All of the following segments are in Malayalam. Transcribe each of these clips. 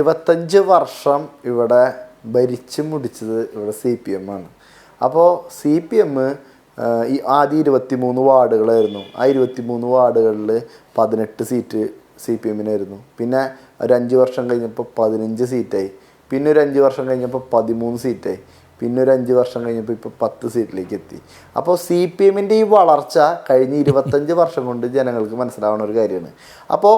25 വർഷം ഇവിടെ ഭരിച്ചു മുടിച്ചത് ഇവിടെ CPM ആണ്. അപ്പോൾ CPM ഈ ആദ്യം 23 വാർഡുകളായിരുന്നു. ആ 23 വാർഡുകളിൽ 18 സീറ്റ് CPM-നായിരുന്നു. പിന്നെ ഒരു 5 വർഷം കഴിഞ്ഞപ്പോൾ 15 സീറ്റായി. പിന്നെ ഒരു 5 വർഷം കഴിഞ്ഞപ്പോൾ 13 സീറ്റായി. പിന്നെ ഒരു 5 വർഷം കഴിഞ്ഞപ്പോൾ ഇപ്പോൾ 10 സീറ്റിലേക്ക് എത്തി. അപ്പോൾ CPM-ൻ്റെ ഈ വളർച്ച കഴിഞ്ഞ 25 വർഷം കൊണ്ട് ജനങ്ങൾക്ക് മനസ്സിലാവുന്ന ഒരു കാര്യമാണ്. അപ്പോൾ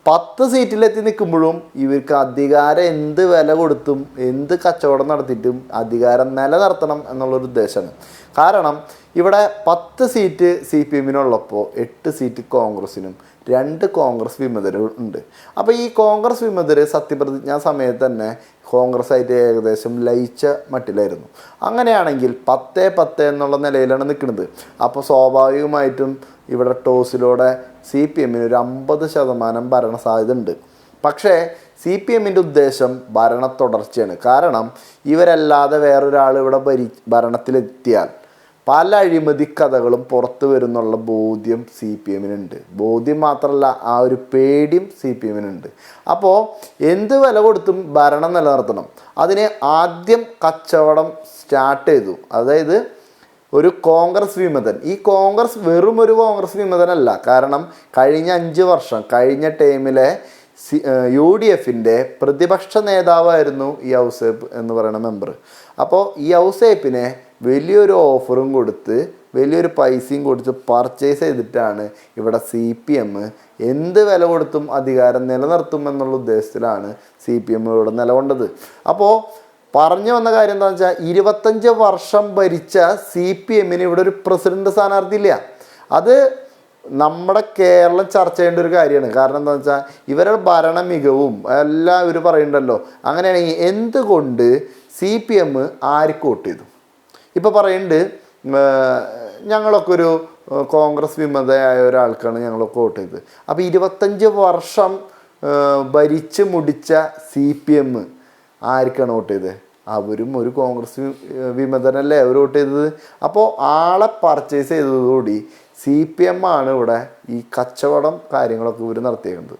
10 സീറ്റിലെത്തി നിൽക്കുമ്പോഴും ഇവർക്ക് അധികാരം എന്ത് വില കൊടുത്തും എന്ത് കച്ചവടം നടത്തിയിട്ടും അധികാരം നിലനിർത്തണം എന്നുള്ളൊരു ഉദ്ദേശമാണ്. കാരണം ഇവിടെ 10 സീറ്റ് CPM-നുള്ളപ്പോൾ 8 സീറ്റ് കോൺഗ്രസിനും 2 കോൺഗ്രസ് വിമതരും ഉണ്ട്. അപ്പോൾ ഈ കോൺഗ്രസ് വിമതർ സത്യപ്രതിജ്ഞാ സമയത്ത് തന്നെ കോൺഗ്രസ്സായിട്ട് ഏകദേശം ലയിച്ച മട്ടിലായിരുന്നു. അങ്ങനെയാണെങ്കിൽ 10-10 എന്നുള്ള നിലയിലാണ് നിൽക്കുന്നത്. അപ്പോൾ സ്വാഭാവികമായിട്ടും ഇവിടെ ടോസിലൂടെ CPM-ന് ഒരു 50% ഭരണ സാധ്യത ഉണ്ട്. പക്ഷേ CPM-ൻ്റെ ഉദ്ദേശം ഭരണ തുടർച്ചയാണ്. കാരണം ഇവരല്ലാതെ വേറൊരാൾ ഇവിടെ ഭരണത്തിലെത്തിയാൽ പല അഴിമതി കഥകളും പുറത്തു വരുന്നുള്ള ബോധ്യം CPM-നുണ്ട്. ബോധ്യം മാത്രമല്ല, ആ ഒരു പേടിയും CPM-നുണ്ട്. അപ്പോൾ എന്ത് വില കൊടുത്തും ഭരണം നിലനിർത്തണം. അതിന് ആദ്യം കച്ചവടം സ്റ്റാർട്ട് ചെയ്തു. അതായത് ഒരു കോൺഗ്രസ് വിമതൻ. ഈ കോൺഗ്രസ് വെറും ഒരു കോൺഗ്രസ് വിമതനല്ല. കാരണം കഴിഞ്ഞ 5 വർഷം കഴിഞ്ഞ ടൈമിലെ UDF-ൻ്റെ പ്രതിപക്ഷ നേതാവായിരുന്നു ഈ ഔസേപ്പ് എന്ന് പറയുന്ന മെമ്പർ. അപ്പോൾ ഈ ഔസേപ്പിനെ വലിയൊരു ഓഫറും കൊടുത്ത് വലിയൊരു പൈസയും കൊടുത്ത് പർച്ചേസ് ചെയ്തിട്ടാണ് ഇവിടെ CPM എന്ത് വില കൊടുത്തും അധികാരം നിലനിർത്തും എന്നുള്ള ഉദ്ദേശത്തിലാണ് CPM ഇവിടെ നിലകൊണ്ടത്. അപ്പോൾ പറഞ്ഞു വന്ന കാര്യം എന്താണെന്ന് വെച്ചാൽ 25 വർഷം ഭരിച്ച CPM-ന് ഇവിടെ ഒരു പ്രസിഡന്റ് സ്ഥാനാർത്ഥി ഇല്ല. അത് നമ്മുടെ കേരളം ചർച്ച ചെയ്യേണ്ട ഒരു കാര്യമാണ്. കാരണം എന്താണെന്ന് വെച്ചാൽ ഇവരുടെ ഭരണ മികവും എല്ലാം ഇവർ പറയുന്നുണ്ടല്ലോ. അങ്ങനെയാണെങ്കിൽ എന്തുകൊണ്ട് CPM ആർക്ക് വോട്ട് ചെയ്തു? ഇപ്പോൾ പറയുന്നുണ്ട് ഞങ്ങളൊക്കെ ഒരു കോൺഗ്രസ് വിമതയായ ഒരാൾക്കാണ് ഞങ്ങളൊക്കെ വോട്ട് ചെയ്തത്. അപ്പോൾ 25 വർഷം ഭരിച്ച് മുടിച്ച CPM ആർക്കാണ് വോട്ട് ചെയ്തത്? അവരും ഒരു കോൺഗ്രസ് വിമതനല്ലേ അവർ വോട്ട് ചെയ്തത്. അപ്പോൾ ആളെ പർച്ചേസ് ചെയ്തതോടുകൂടി CPM ആണ് ഇവിടെ ഈ കച്ചവടം കാര്യങ്ങളൊക്കെ ഇവർ നടത്തിയേക്കുന്നത്.